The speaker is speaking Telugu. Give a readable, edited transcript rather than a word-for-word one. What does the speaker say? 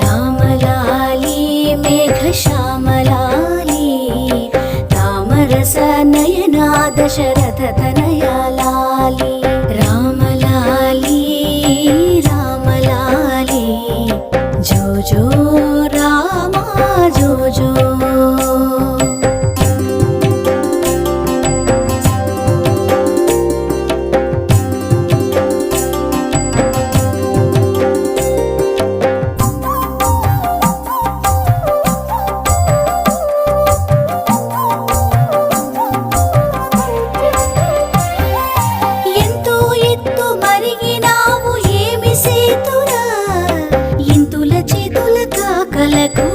రామలాలి మేఘశ్యామలాలి రామరస నయనా దశరథ తనయా లాలి రామలాలి రామలాలి జో జో రామా జో జో కలకు